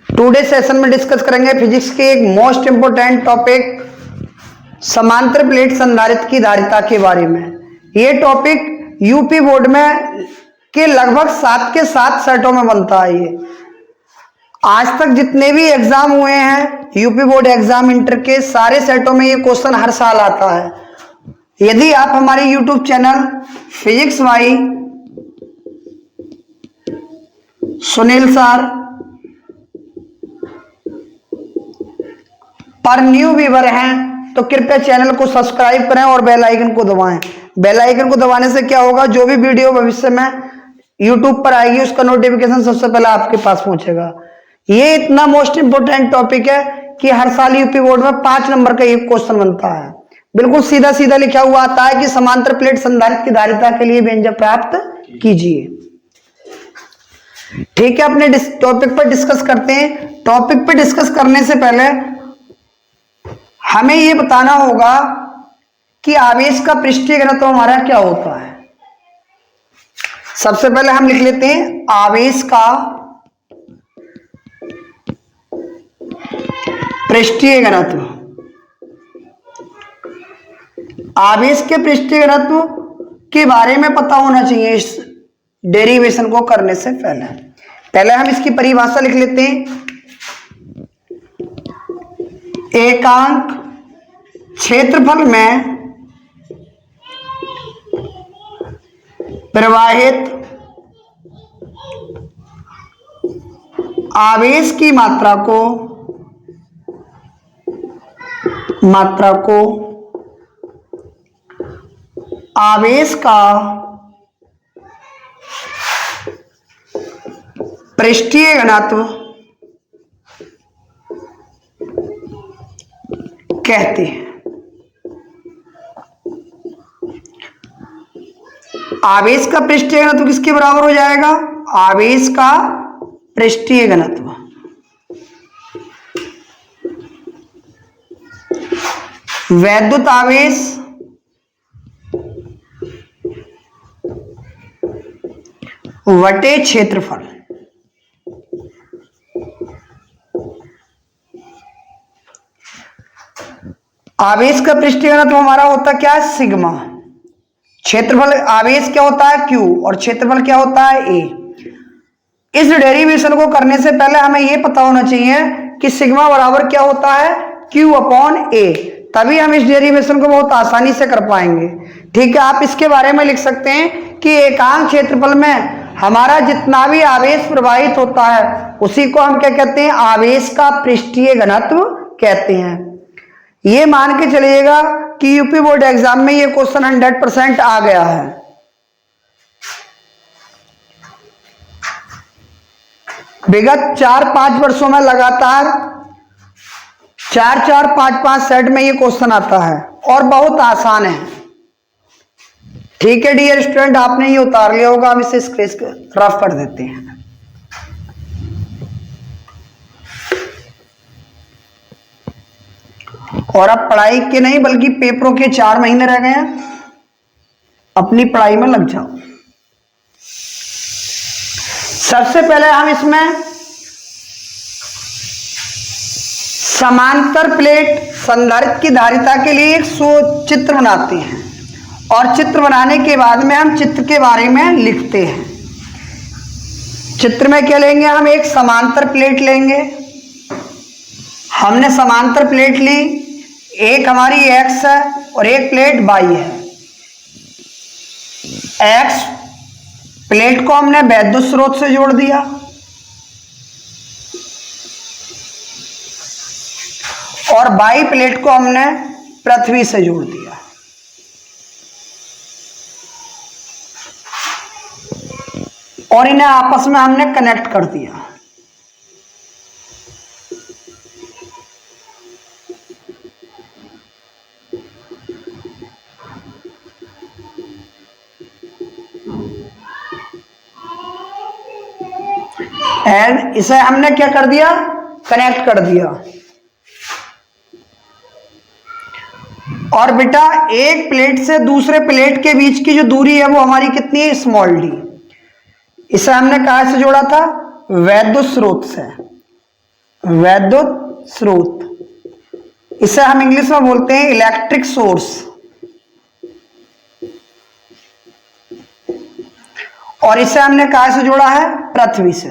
Today session में discuss करेंगे physics के एक मोस्ट इंपोर्टेंट टॉपिक समांतर प्लेट संधारित्र की धारिता के बारे में। ये टॉपिक यूपी बोर्ड में के लगभग 7 के 7 सेटों में बनता है। ये आज तक जितने भी एग्जाम हुए हैं यूपी बोर्ड एग्जाम इंटर के, सारे सेटों में ये क्वेश्चन हर साल आता है। यदि आप हमारे YouTube channel physics by Sunil sir पर न्यू व्यूअर हैं तो कृपया चैनल को सब्सक्राइब करें और बेल आइकन को दबाएं। बेल आइकन को दबाने से क्या होगा, जो भी वीडियो भविष्य में यूट्यूब पर आएगी उसका नोटिफिकेशन सबसे पहले आपके पास पहुंचेगा। ये इतना मोस्ट इंपोर्टेंट टॉपिक है कि हर साल यूपी बोर्ड में 5 नंबर का एक क्वेश्चन बनता है। बिल्कुल सीधा सीधा लिखा हुआ आता है कि समांतर प्लेट संधारित्र की धारिता के लिए व्यंजक प्राप्त कीजिए। ठीक है, अपने टॉपिक पर डिस्कस करते हैं। टॉपिक पर डिस्कस करने से पहले हमें यह बताना होगा कि आवेश का पृष्ठीय घनत्व हमारा क्या होता है। सबसे पहले हम लिख लेते हैं आवेश का पृष्ठीय घनत्व। आवेश के पृष्ठीय घनत्व के बारे में पता होना चाहिए इस डेरिवेशन को करने से पहले हम इसकी परिभाषा लिख लेते हैं। एकांक क्षेत्रफल में प्रवाहित आवेश की मात्रा को आवेश का पृष्ठीय घनत्व कहते हैं। आवेश का पृष्ठीय घनत्व किसके बराबर हो जाएगा? आवेश का पृष्ठीय घनत्व वैद्युत आवेश वटे क्षेत्रफल। आवेश का पृष्ठीय घनत्व हमारा होता क्या है? सिग्मा। क्षेत्रफल आवेश क्या होता है? क्यू। और क्षेत्रफल क्या होता है? ए। इस डेरिवेशन को करने से पहले हमें यह पता होना चाहिए कि सिग्मा बराबर क्या होता है? क्यू अपॉन ए। तभी हम इस डेरिवेशन को बहुत आसानी से कर पाएंगे। ठीक है, आप इसके बारे में लिख सकते हैं कि एकांक क्षेत्रफल में हमारा जितना भी आवेश प्रवाहित होता है उसी को हम क्या कहते हैं? आवेश का पृष्ठीय घनत्व कहते हैं। ये मान के चलिएगा कि यूपी बोर्ड एग्जाम में ये क्वेश्चन 100% आ गया है। विगत 4-5 वर्षों में लगातार 4-4, 5-5 सेट में ये क्वेश्चन आता है और बहुत आसान है। ठीक है डियर स्टूडेंट, आपने ये उतार लिया होगा, हम इसे स्क्रीन रफ कर देते हैं। और अब पढ़ाई के नहीं बल्कि पेपरों के 4 महीने रह गए हैं, अपनी पढ़ाई में लग जाओ। सबसे पहले हम इसमें समांतर प्लेट संधारित्र की धारिता के लिए एक चित्र बनाते हैं और चित्र बनाने के बाद में हम चित्र के बारे में लिखते हैं। चित्र में क्या लेंगे? हम एक समांतर प्लेट लेंगे। हमने समांतर प्लेट ली, एक हमारी एक्स है और एक प्लेट वाई है। एक्स प्लेट को हमने वैद्युत स्रोत से जोड़ दिया और वाई प्लेट को हमने पृथ्वी से जोड़ दिया। और इन्हें आपस में हमने कनेक्ट कर दिया। एंड इसे हमने क्या कर दिया? कनेक्ट कर दिया। और बेटा एक प्लेट से दूसरे प्लेट के बीच की जो दूरी है वो हमारी कितनी है? Small D. इसे हमने कहां से जोड़ा था? वैद्युत स्रोत से। वैद्युत स्रोत, इसे हम इंग्लिश में बोलते हैं इलेक्ट्रिक सोर्स। और इसे हमने कहा से जोड़ा है? पृथ्वी से।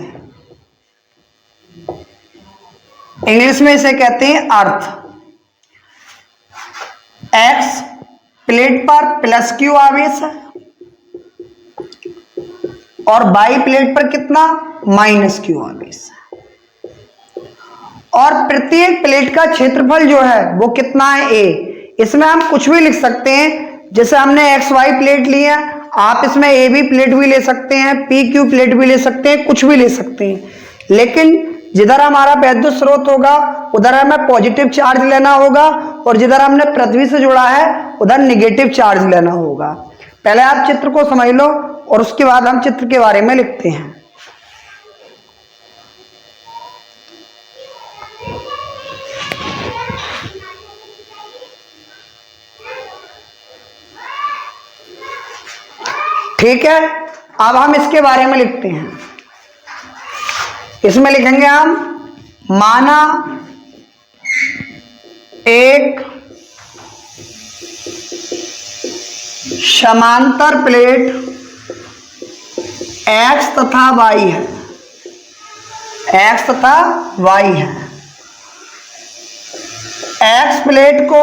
इंग्लिश में इसे कहते हैं अर्थ। एक्स प्लेट पर प्लस क्यू आवेश है और बाई प्लेट पर कितना? माइनस क्यू आवेश है। और प्रत्येक प्लेट का क्षेत्रफल जो है वो कितना है? ए। इसमें हम कुछ भी लिख सकते हैं, जैसे हमने एक्स वाई प्लेट ली है, आप इसमें ए बी प्लेट भी ले सकते हैं, पी क्यू प्लेट भी ले सकते हैं, कुछ भी ले सकते हैं। लेकिन जिधर हमारा वैद्युत स्रोत होगा उधर हमें पॉजिटिव चार्ज लेना होगा और जिधर हमने पृथ्वी से जोड़ा है उधर निगेटिव चार्ज लेना होगा। पहले आप चित्र को समझ लो और उसके बाद हम चित्र के बारे में लिखते हैं। ठीक है, अब हम इसके बारे में लिखते हैं। इसमें लिखेंगे हम, माना एक समांतर प्लेट एक्स तथा वाई है, एक्स तथा वाई है। एक्स प्लेट को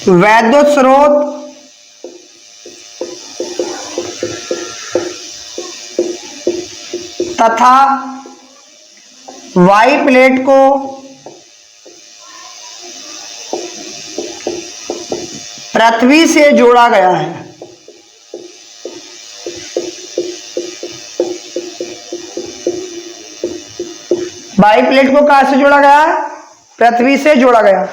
वैद्युत स्रोत तथा वाई प्लेट को पृथ्वी से जोड़ा गया है। वाई प्लेट को कहां से जोड़ा गया है? पृथ्वी से जोड़ा गया।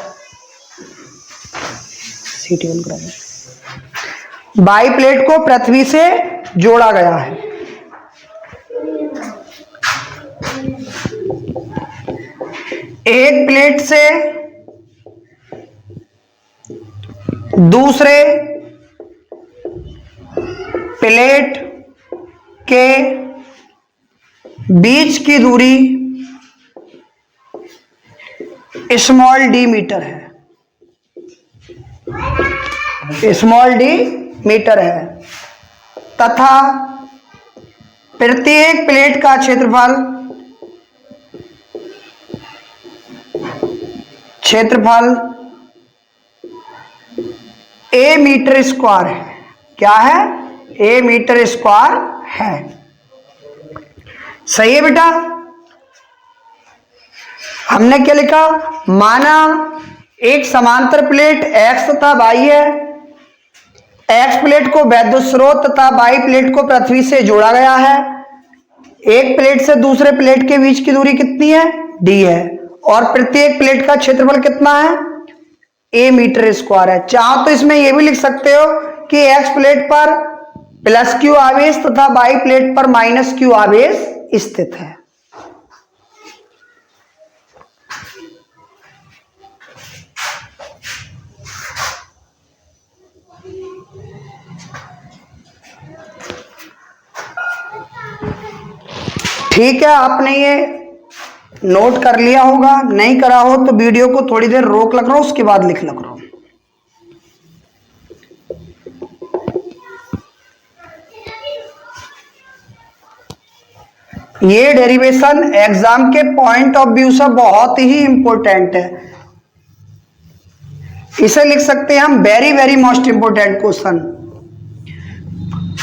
सीटी ऑन करा दो। वाई प्लेट को पृथ्वी से जोड़ा गया है। एक प्लेट से दूसरे प्लेट के बीच की दूरी स्मॉल डी मीटर है, स्मॉल डी मीटर है तथा प्रत्येक प्लेट का क्षेत्रफल ए मीटर स्क्वायर है। क्या है? ए मीटर स्क्वायर है। सही है बेटा? हमने क्या लिखा? माना एक समांतर प्लेट एक्स तथा वाई है। एक्स प्लेट को वैद्युत स्रोत तथा वाई प्लेट को पृथ्वी से जोड़ा गया है। एक प्लेट से दूसरे प्लेट के बीच की दूरी कितनी है? डी है। और प्रत्येक प्लेट का क्षेत्रफल कितना है? ए मीटर स्क्वायर है। चाहो तो इसमें यह भी लिख सकते हो कि एक्स प्लेट पर प्लस क्यू आवेश तथा वाई प्लेट पर माइनस क्यू आवेश स्थित है। ठीक है, आपने ये नोट कर लिया होगा। नहीं करा हो तो वीडियो को थोड़ी देर रोक लग रहा हो, उसके बाद लिख लग रहा हो। ये डेरिवेशन एग्जाम के पॉइंट ऑफ व्यू से बहुत ही इंपॉर्टेंट है। इसे लिख सकते हैं हम very very most important question.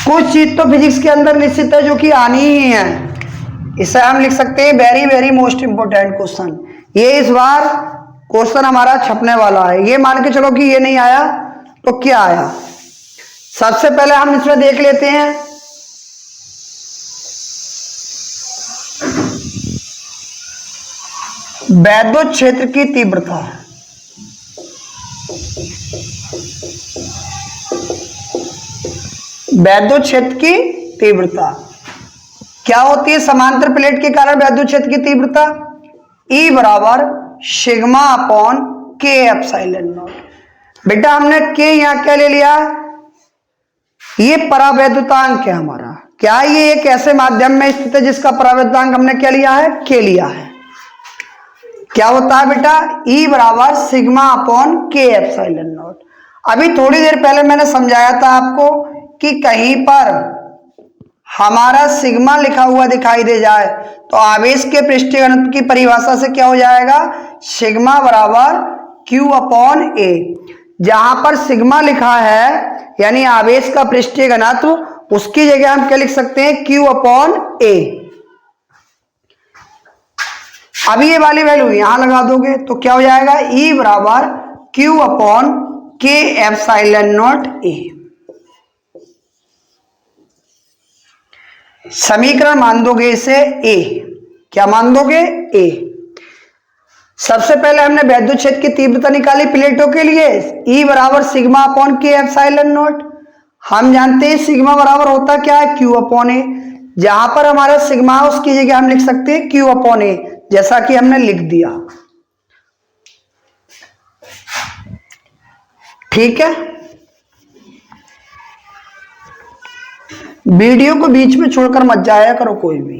कुछ चीज तो फिजिक्स के अंदर निश्चित है जो कि आनी ही है। इसे हम लिख सकते हैं very very most important question. ये इस बार क्वेश्चन हमारा छपने वाला है। ये मान के चलो कि ये नहीं आया तो क्या आया। सबसे पहले हम इसमें देख लेते हैं वैद्युत क्षेत्र की तीव्रता। वैद्युत क्षेत्र की तीव्रता क्या होती है? समांतर प्लेट के कारण वैद्युत क्षेत्र की तीव्रता E बराबर sigma upon K epsilon not. बेटा हमने के यहां क्या ले लिया? ये परावैद्युतांक है हमारा, क्या ये एक ऐसे माध्यम में स्थित है जिसका प्रवृत्तांक हमने क्या लिया है, के लिया है। क्या होता है बेटा, E बराबर sigma upon K epsilon not. अभी थोड़ी देर पहले मैंने समझाया था आपको कि कहीं पर हमारा सिग्मा लिखा हुआ दिखाई दे जाए तो आवेश के पृष्ठीय घनत्व की परिभाषा से क्या हो जाएगा, सिग्मा बराबर Q अपॉन A। जहां पर सिग्मा लिखा है यानी आवेश का पृष्ठीय घनत्व, उसकी जगह हम क्या लिख सकते हैं, Q अपॉन A। अभी ये वाली वैल्यू यहां लगा दोगे तो क्या हो जाएगा, E बराबर Q upon K epsilon naught A। समीकरण मान दोगे इसे A। क्या मान दोगे, A। सबसे पहले हमने वैद्युत क्षेत्र की तीव्रता निकाली प्लेटों के लिए, E बराबर sigma upon K epsilon not. हम जानते हैं सिग्मा बराबर होता क्या है, Q अपॉन A। जहां पर हमारा सिग्मा है उसकी जगह हम लिख सकते हैं Q अपॉन A, जैसा कि हमने लिख दिया। ठीक है, वीडियो को बीच में छोड़कर मत जाया करो कोई भी।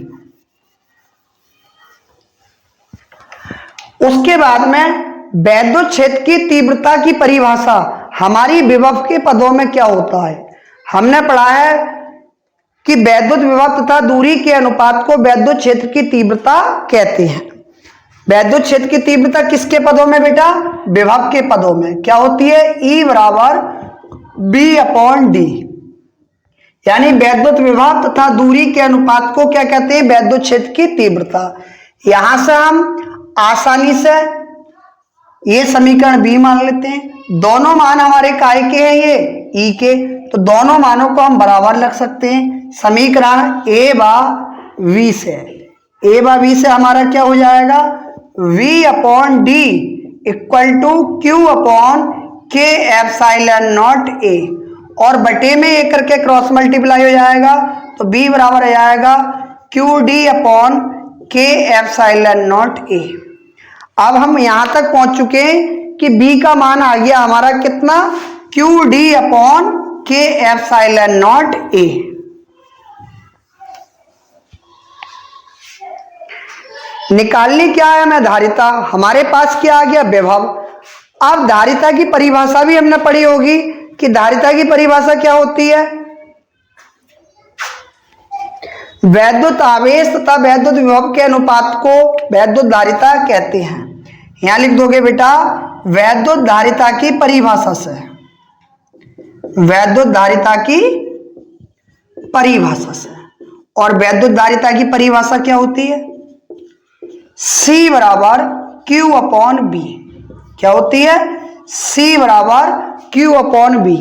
उसके बाद में वैद्युत क्षेत्र की तीव्रता की परिभाषा हमारी विभव के पदों में क्या होता है। हमने पढ़ा है कि वैद्युत विभव तथा दूरी के अनुपात को वैद्युत क्षेत्र की तीव्रता कहते हैं। वैद्युत क्षेत्र की तीव्रता किसके पदों में बेटा, विभव के पदों में। क्या होती है, E बराबर B अपॉन D। यानी वैद्युत विभव तथा दूरी के अनुपात को क्या कहते हैं, वैद्युत क्षेत्र की तीव्रता। यहां से हम आसानी से ये समीकरण B मान लेते हैं। दोनों मान हमारे काय के हैं, ये E के, तो दोनों मानों को हम बराबर रख सकते हैं। समीकरण A बा V से, A बा V से हमारा क्या हो जाएगा, V upon D equal to Q upon K epsilon naught A, और बटे में एक करके क्रॉस मल्टीप्लाई हो जाएगा तो B बराबर आ जाएगा QD upon K epsilon naught A। अब हम यहां तक पहुंच चुके हैं कि B का मान आ गया हमारा कितना, QD upon K epsilon naught A। निकालनी क्या है हमें, धारिता। हमारे पास क्या आ गया, विभव। अब धारिता की परिभाषा भी हमने पढ़ी होगी कि धारिता की परिभाषा क्या होती है, वैद्युत आवेश तथा वैद्युत विभव के अनुपात को वैद्युत धारिता कहते हैं। यहां लिख दोगे बेटा, वैद्युत धारिता की परिभाषा से, वैद्युत धारिता की परिभाषा से। और वैद्युत धारिता की परिभाषा क्या होती है, C बराबर Q अपॉन B। क्या होती है, C बराबर Q अपॉन B।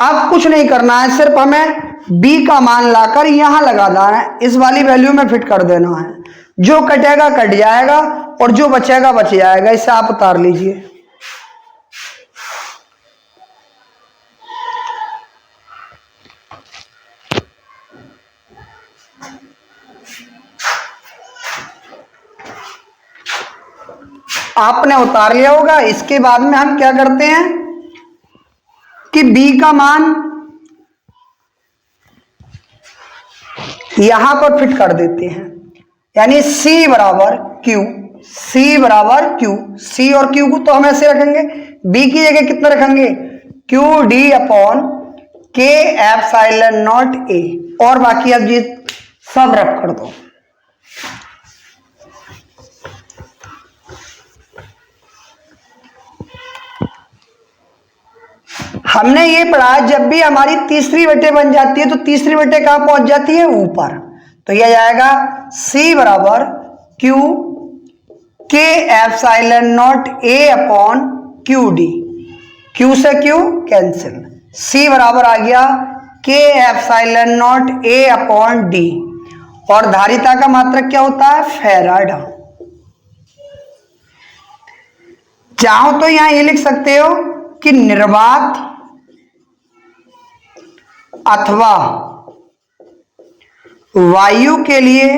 अब कुछ नहीं करना है, सिर्फ हमें B का मान लाकर यहां लगा देना है, इस वाली वैल्यू में फिट कर देना है। जो कटेगा कट जाएगा और जो बचेगा बच जाएगा। इसे आप उतार लीजिए। आपने उतार लिया होगा। इसके बाद में हम क्या करते हैं कि B का मान यहां पर फिट कर देते हैं, यानी C बराबर Q, C बराबर Q। C और Q को तो हम ऐसे रखेंगे, B की जगह कितना रखेंगे, QD upon K epsilon naught A, और बाकी अब ये सब रख कर दो। हमने ये पढ़ा, जब भी हमारी तीसरी बटे बन जाती है तो तीसरी बटे कहां पहुंच जाती है, ऊपर। तो यह जाएगा C बराबर Q के epsilon naught A upon QD। Q से Q कैंसिल, C बराबर आ गया के epsilon naught A upon D। और धारिता का मात्रक क्या होता है, फैराड। चाहो तो यहां ये लिख सकते हो कि निर्वात अथवा वायु के लिए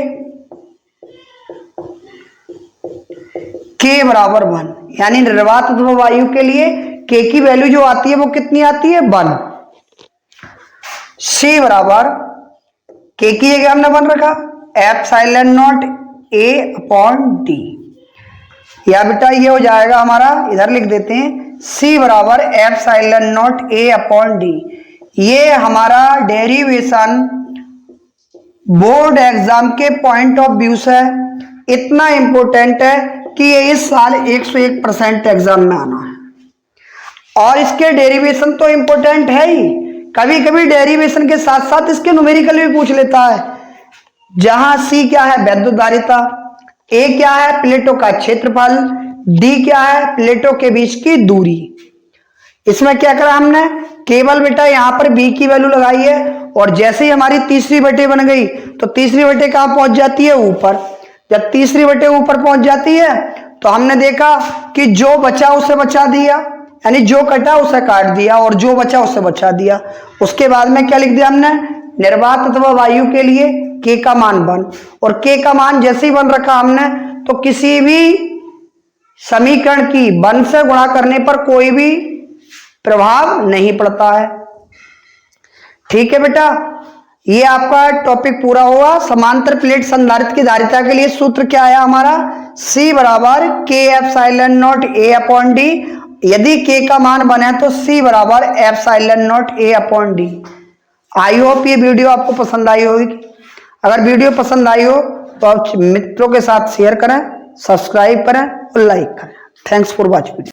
K बराबर 1, यानी निर्वात अथवा वायु के लिए K की वैल्यू जो आती है वो कितनी आती है, 1। C बराबर के की जगह हमने वन रखा, epsilon not a upon D, या बेटा ये हो जाएगा हमारा, इधर लिख देते हैं सी बराबर epsilon not a upon D. ये हमारा डेरिवेशन बोर्ड एग्जाम के पॉइंट ऑफ व्यू से इतना इंपॉर्टेंट है कि ये इस साल 101% एग्जाम में आना है। और इसके डेरिवेशन तो इंपॉर्टेंट है ही, कभी कभी डेरिवेशन के साथ साथ इसके न्यूमेरिकल भी पूछ लेता है, जहां सी क्या है वैद्युत धारिता, ए क्या है प्लेटों का क्षेत्रफल, डी क्या है प्लेटों के बीच की दूरी। इसमें क्या करा हमने, केवल बेटा यहां पर बी की वैल्यू लगाई है, और जैसे ही हमारी तीसरी बटे बन गई तो तीसरी बटे कहां पहुंच जाती है, ऊपर। जब तीसरी बटे ऊपर पहुंच जाती है तो हमने देखा कि जो बचा उसे बचा दिया, यानी जो कटा उसे काट दिया और जो बचा उसे बचा दिया। उसके बाद में क्या लिख दिया हमने, निर्वात अथवा वायु के लिए के का मान 1, और के का मान जैसे ही 1 रखा हमने तो किसी भी समीकरण की 1 से गुणा करने पर कोई भी प्रभाव नहीं पड़ता है। ठीक है बेटा, ये आपका टॉपिक पूरा हुआ। समांतर प्लेट संधारित्र की धारिता के लिए सूत्र क्या आया हमारा, C बराबर के epsilon not a upon D. यदि के का मान बने तो C बराबर epsilon not a upon D. I hope ये वीडियो आपको पसंद आई होगी। अगर वीडियो पसंद आई हो तो आप मित्रों के साथ शेयर करें, सब्सक्राइब करें और लाइक करें। Thanks for watching.